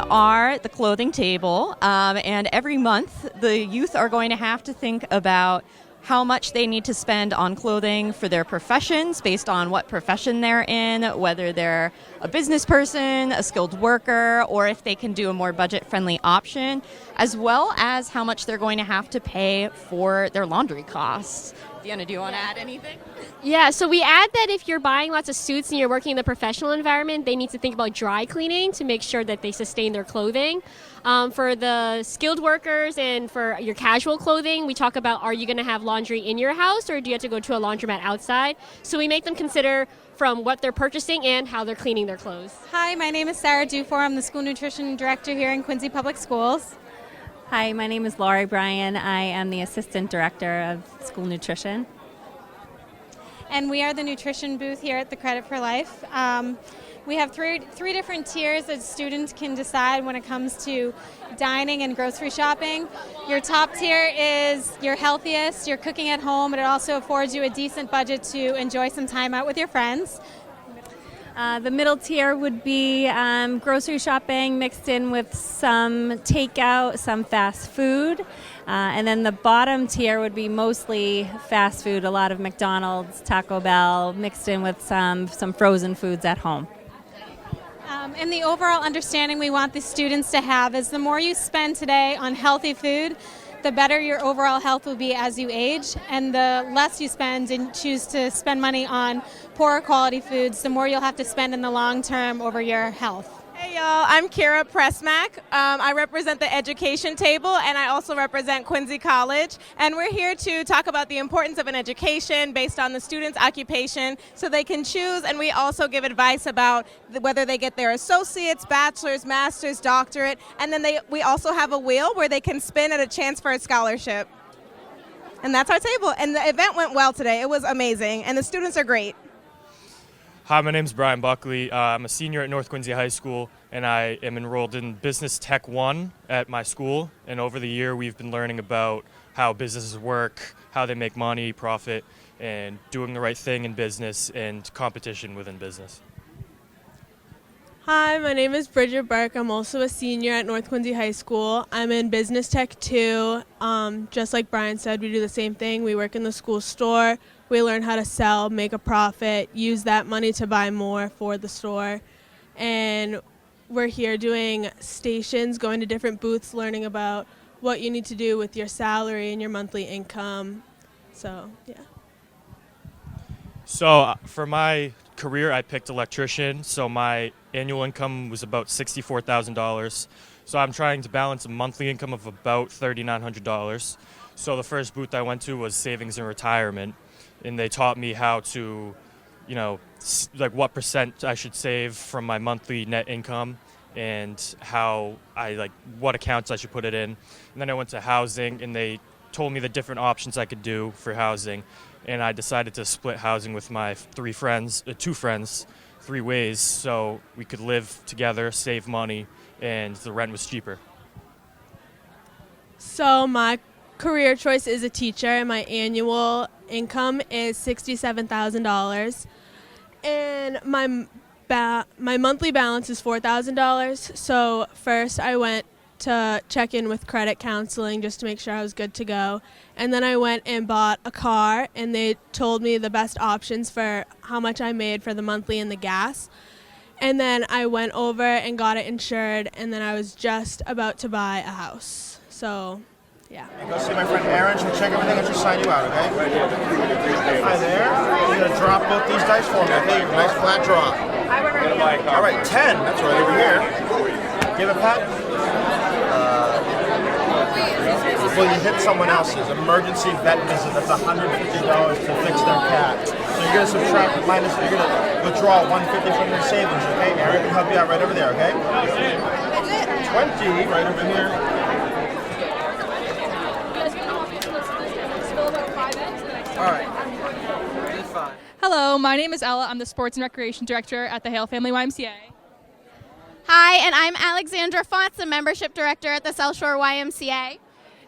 are the clothing table, and every month the youth are going to have to think about how much they need to spend on clothing for their professions based on what profession they're in, whether they're a business person, a skilled worker, or if they can do a more budget-friendly option, as well as how much they're going to have to pay for their laundry costs. Deanna, do you want to add anything? Yeah, so we add that if you're buying lots of suits and you're working in the professional environment, they need to think about dry cleaning to make sure that they sustain their clothing. For the skilled workers and for your casual clothing, we talk about, are you going to have laundry in your house or do you have to go to a laundromat outside? So we make them consider from what they're purchasing and how they're cleaning their clothes. Hi, my name is Sarah Dufour. I'm the school nutrition director here in Quincy Public Schools. Hi, my name is Laurie Bryan. I am the assistant director of school nutrition. And we are the nutrition booth here at the Credit for Life. We have three different tiers that students can decide when it comes to dining and grocery shopping. Your top tier is your healthiest, you're cooking at home, and it also affords you a decent budget to enjoy some time out with your friends. The middle tier would be grocery shopping mixed in with some takeout, some fast food. And then the bottom tier would be mostly fast food, a lot of McDonald's, Taco Bell, mixed in with some frozen foods at home. And the overall understanding we want the students to have is the more you spend today on healthy food, the better your overall health will be as you age, and the less you spend and choose to spend money on poorer quality foods, the more you'll have to spend in the long term over your health. Hey y'all, I'm Kira Pressmack. I represent the education table and I also represent Quincy College. And we're here to talk about the importance of an education based on the student's occupation so they can choose, and we also give advice about whether they get their associates, bachelor's, master's, doctorate, and then we also have a wheel where they can spin at a chance for a scholarship. And that's our table. And the event went well today. It was amazing and the students are great. Hi, my name is Brian Buckley. I'm a senior at North Quincy High School, and I am enrolled in Business Tech 1 at my school. And over the year, we've been learning about how businesses work, how they make money, profit, and doing the right thing in business and competition within business. Hi, my name is Bridget Burke. I'm also a senior at North Quincy High School. I'm in Business Tech 2. Just like Brian said, we do the same thing. We work in the school store. We learn how to sell, make a profit, use that money to buy more for the store. And we're here doing stations, going to different booths, learning about what you need to do with your salary and your monthly income. So, yeah. So for my career, I picked electrician. So my annual income was about $64,000. So I'm trying to balance a monthly income of about $3,900. So the first booth I went to was savings and retirement. And they taught me how to, like what percent I should save from my monthly net income and what accounts I should put it in. And then I went to housing, and they told me the different options I could do for housing. And I decided to split housing with my two friends, 3 ways, so we could live together, save money, and the rent was cheaper. So my career choice is a teacher, and my annual income is $67,000, and my monthly balance is $4,000. So first I went to check in with credit counseling just to make sure I was good to go, and then I went and bought a car, and they told me the best options for how much I made for the monthly and the gas. And then I went over and got it insured, and then I was just about to buy a house. So yeah. Go see my friend Aaron. She'll check everything and she'll sign you out, okay? Hi there. You're going to drop both these dice for me, okay? Nice flat draw. All right, 10. That's right, over here. Give it, Pat. Well, you hit someone else's. Emergency vet visit. That's $150 to fix their cat. So you're going to subtract minus, you're going to withdraw $150 from your savings, okay? Aaron can help you out right over there, okay? 20 right over here. All right. Hello, my name is Ella. I'm the Sports and Recreation Director at the Hale Family YMCA. Hi, and I'm Alexandra Fonts, the Membership Director at the South Shore YMCA.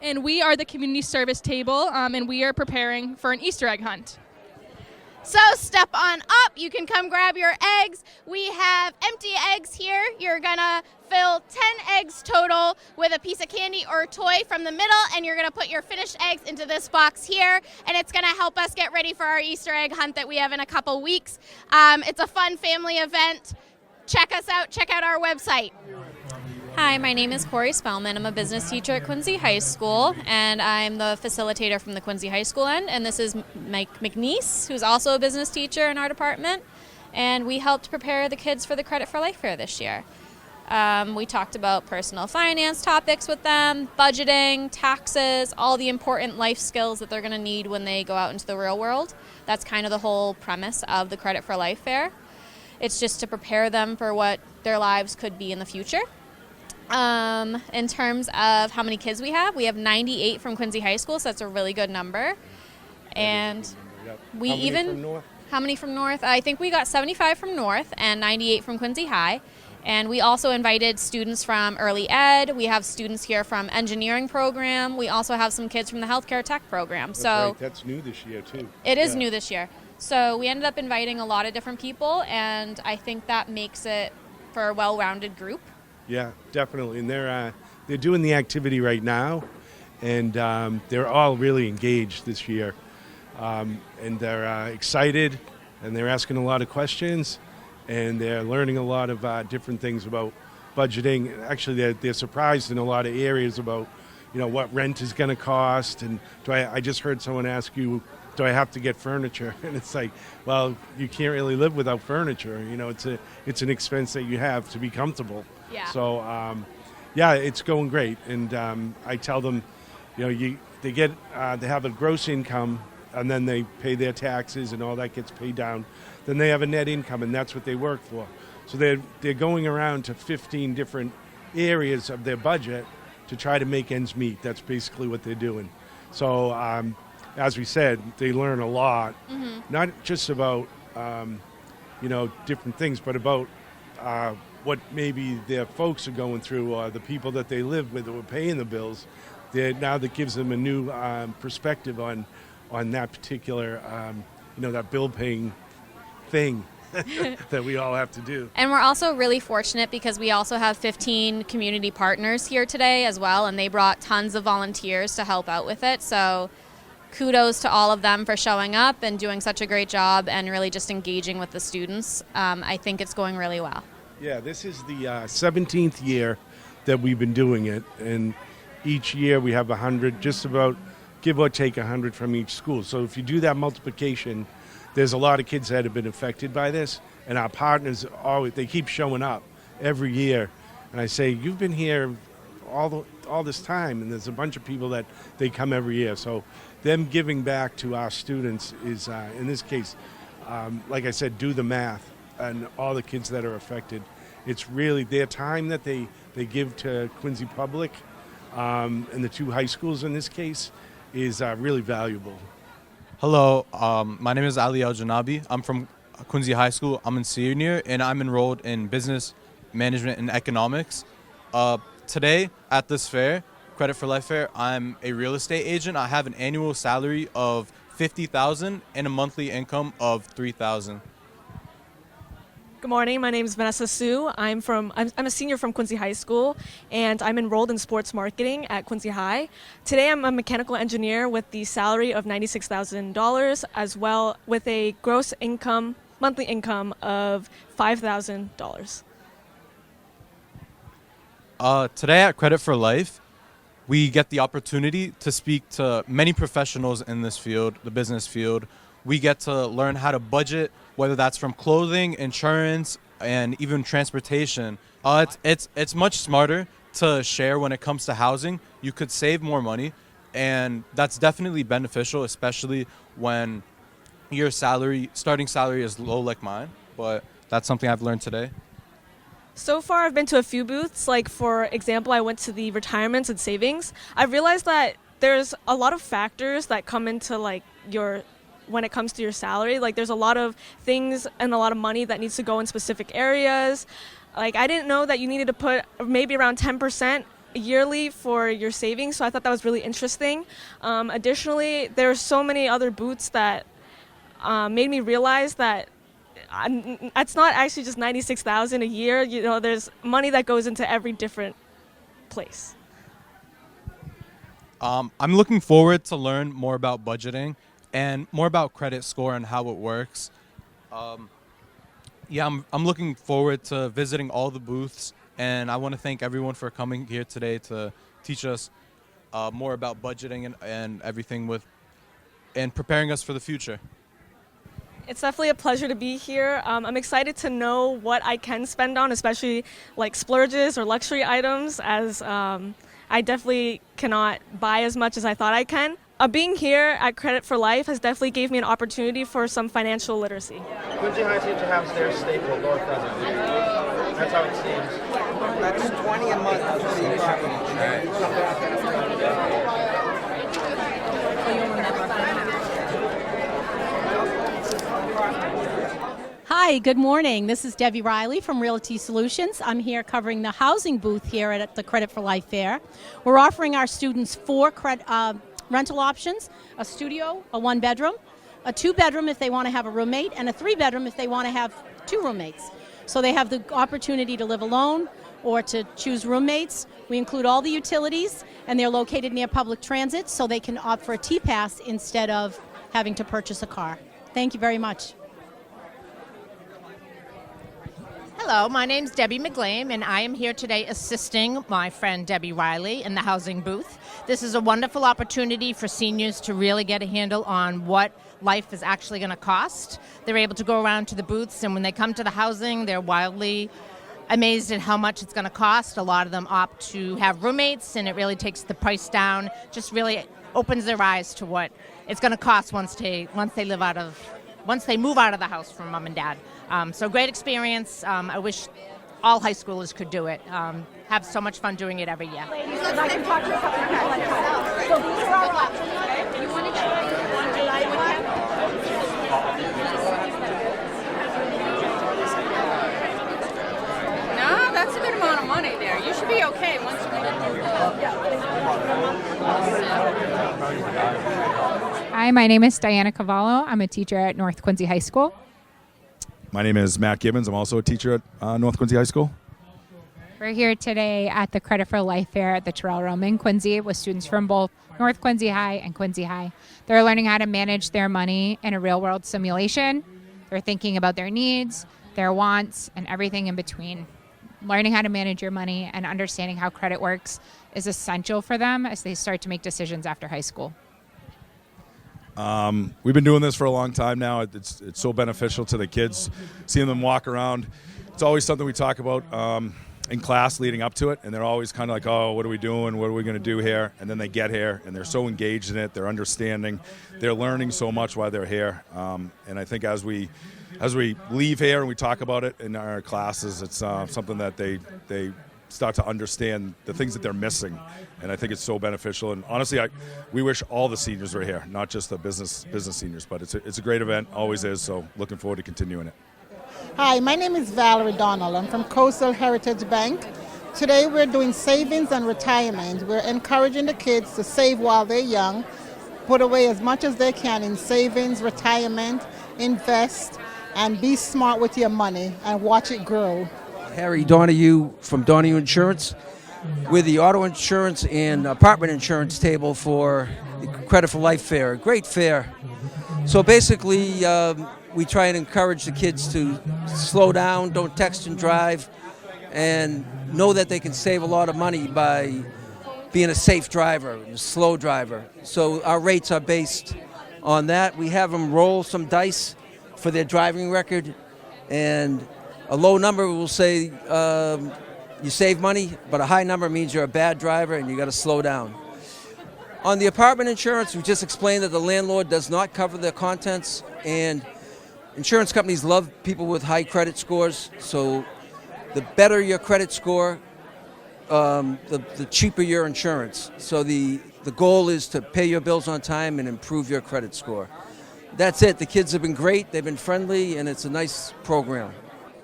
And we are the Community Service Table, and we are preparing for an Easter egg hunt. So step on up. You can come grab your eggs. We have empty eggs here. You're going to Fill 10 eggs total with a piece of candy or a toy from the middle, and you're going to put your finished eggs into this box here, and it's going to help us get ready for our Easter egg hunt that we have in a couple weeks. It's a fun family event. Check us out. Check out our website. Hi, my name is Corey Spellman. I'm a business teacher at Quincy High School, and I'm the facilitator from the Quincy High School end. And this is Mike McNeese, who's also a business teacher in our department. And we helped prepare the kids for the Credit for Life Fair this year. We talked about personal finance topics with them, budgeting, taxes, all the important life skills that they're going to need when they go out into the real world. That's kind of the whole premise of the Credit for Life Fair. It's just to prepare them for what their lives could be in the future. In terms of how many kids we have 98 from Quincy High School, so that's a really good number. And we how many from North? I think we got 75 from North and 98 from Quincy High. And we also invited students from early ed. We have students here from engineering program. We also have some kids from the healthcare tech program. That's new this year too. It is new this year. So we ended up inviting a lot of different people, and I think that makes it for a well-rounded group. Yeah, definitely. And they're doing the activity right now, and they're all really engaged this year. And they're excited, and they're asking a lot of questions, and they're learning a lot of different things about budgeting. Actually, they're surprised in a lot of areas about, what rent is going to cost. And I just heard someone ask you, do I have to get furniture? And it's like, well, you can't really live without furniture. It's an expense that you have to be comfortable. Yeah. So, it's going great. And I tell them, they have a gross income, and then they pay their taxes and all that gets paid down. Then they have a net income, and that's what they work for. So they're going around to 15 different areas of their budget to try to make ends meet. That's basically what they're doing. So as we said, they learn a lot, not just about different things, but about what maybe their folks are going through, or the people that they live with who are paying the bills. Now that gives them a new perspective on that particular, that bill-paying thing that we all have to do. And we're also really fortunate because we also have 15 community partners here today as well, and they brought tons of volunteers to help out with it. So kudos to all of them for showing up and doing such a great job and really just engaging with the students. I think it's going really well. Yeah, this is the 17th year that we've been doing it, and each year we have 100, just about give or take 100 from each school. So if you do that multiplication, there's a lot of kids that have been affected by this, and our partners they keep showing up every year. And I say, you've been here all this time, and there's a bunch of people that they come every year. So them giving back to our students is, in this case, like I said, do the math, and all the kids that are affected. It's really their time that they give to Quincy Public, and the two high schools in this case, is really valuable. Hello, my name is Ali Al-Janabi. I'm from Quincy High School. I'm a senior, and I'm enrolled in business management and economics. Today at this fair, Credit for Life Fair, I'm a real estate agent. I have an annual salary of $50,000 and a monthly income of $3,000. Good morning. My name is Vanessa Sue. I'm a senior from Quincy High School, and I'm enrolled in sports marketing at Quincy High. Today, I'm a mechanical engineer with the salary of $96,000, as well with a gross income, monthly income of $5,000. Today at Credit for Life, we get the opportunity to speak to many professionals in this field, the business field. We get to learn how to budget, whether that's from clothing, insurance, and even transportation. It's much smarter to share when it comes to housing. You could save more money, and that's definitely beneficial, especially when your starting salary is low like mine. But that's something I've learned today. So far, I've been to a few booths. Like, for example, I went to the retirements and savings. I've realized that there's a lot of factors that come into, when it comes to your salary. Like, there's a lot of things and a lot of money that needs to go in specific areas. Like, I didn't know that you needed to put maybe around 10% yearly for your savings, so I thought that was really interesting. Additionally, there are so many other booths that made me realize that it's not actually just $96,000 a year. You know, there's money that goes into every different place. I'm looking forward to learn more about budgeting and more about credit score and how it works. I'm looking forward to visiting all the booths, and I want to thank everyone for coming here today to teach us more about budgeting and everything and preparing us for the future. It's definitely a pleasure to be here. I'm excited to know what I can spend on, especially like splurges or luxury items, as I definitely cannot buy as much as I thought I can. Being here at Credit for Life has definitely gave me an opportunity for some financial literacy. Quincy High seems to have their staple, North doesn't. That's how it seems. That's $20 a month for the apartment Hi, good morning. This is Debbie Riley from Realty Solutions. I'm here covering the housing booth here at the Credit for Life Fair. We're offering our students 4 rental options: a studio, a 1-bedroom, a 2-bedroom if they want to have a roommate, and a 3-bedroom if they want to have 2 roommates. So they have the opportunity to live alone or to choose roommates. We include all the utilities, and they're located near public transit, so they can opt for a T-Pass instead of having to purchase a car. Thank you very much. Hello, my name's Debbie McGlame, and I am here today assisting my friend Debbie Riley in the housing booth. This is a wonderful opportunity for seniors to really get a handle on what life is actually going to cost. They're able to go around to the booths, and when they come to the housing, they're wildly amazed at how much it's going to cost. A lot of them opt to have roommates, and it really takes the price down, just really opens their eyes to what it's going to cost once they move out of the house from mom and dad. So great experience. I wish all high schoolers could do it. Have so much fun doing it every year. Ladies, if I can talk to something like that. So these are our options. You want to choose one July one? No, that's a good amount of money there. You should be okay once you get through Hi, my name is Diana Cavallo. I'm a teacher at North Quincy High School. My name is Matt Gibbons. I'm also a teacher at North Quincy High School. We're here today at the Credit for Life Fair at the Terrell Room in Quincy with students from both North Quincy High and Quincy High. They're learning how to manage their money in a real-world simulation. They're thinking about their needs, their wants, and everything in between. Learning how to manage your money and understanding how credit works is essential for them as they start to make decisions after high school. We've been doing this for a long time now. It's so beneficial to the kids, seeing them walk around. It's always something we talk about in class leading up to it, and they're always kind of like, oh, what are we doing? What are we going to do here? And then they get here, and they're so engaged in it. They're understanding. They're learning so much while they're here. And I think as we leave here and we talk about it in our classes, it's something that they start to understand the things that they're missing, and I think it's so beneficial. And honestly, we wish all the seniors were here, not just the business seniors. But it's a great event, always is. So looking forward to continuing it. Hi, my name is Valerie Donald. I'm from Coastal Heritage Bank. Today we're doing savings and retirement. We're encouraging the kids to save while they're young, put away as much as they can in savings, retirement, invest, and be smart with your money and watch it grow. Harry Donahue from Donahue Insurance. We're the auto insurance and apartment insurance table for the Credit for Life Fair. A great fair. So basically, we try and encourage the kids to slow down, don't text and drive, and know that they can save a lot of money by being a safe driver, a slow driver. So our rates are based on that. We have them roll some dice for their driving record, and a low number will say you save money, but a high number means you're a bad driver and you got to slow down. On the apartment insurance, we just explained that the landlord does not cover the contents, and insurance companies love people with high credit scores. So the better your credit score, the cheaper your insurance. So the goal is to pay your bills on time and improve your credit score. That's it. The kids have been great. They've been friendly, and it's a nice program.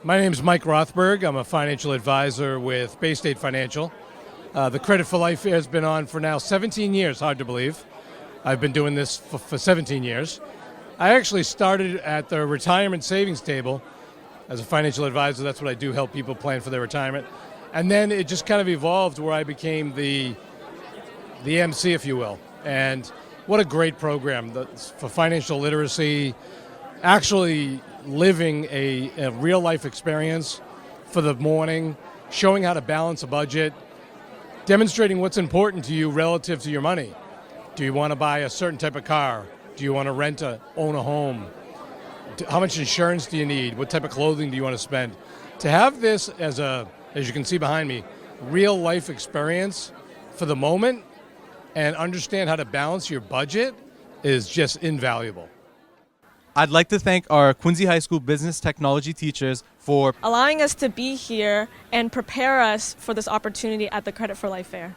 My name is Mike Rothberg. I'm a financial advisor with Bay State Financial. The Credit for Life Fair has been on for now 17 years, hard to believe. I've been doing this for 17 years. I actually started at the retirement savings table As a financial advisor, that's what I do, help people plan for their retirement. And then it just kind of evolved where I became the MC, if you will. And what a great program for financial literacy, actually living a real-life experience for the morning, showing how to balance a budget, demonstrating what's important to you relative to your money. Do you want to buy a certain type of car? Do you want to own a home? How much insurance do you need? What type of clothing do you want to spend? To have this as you can see behind me, real life experience for the moment and understand how to balance your budget is just invaluable. I'd like to thank our Quincy High School business technology teachers for allowing us to be here and prepare us for this opportunity at the Credit for Life Fair.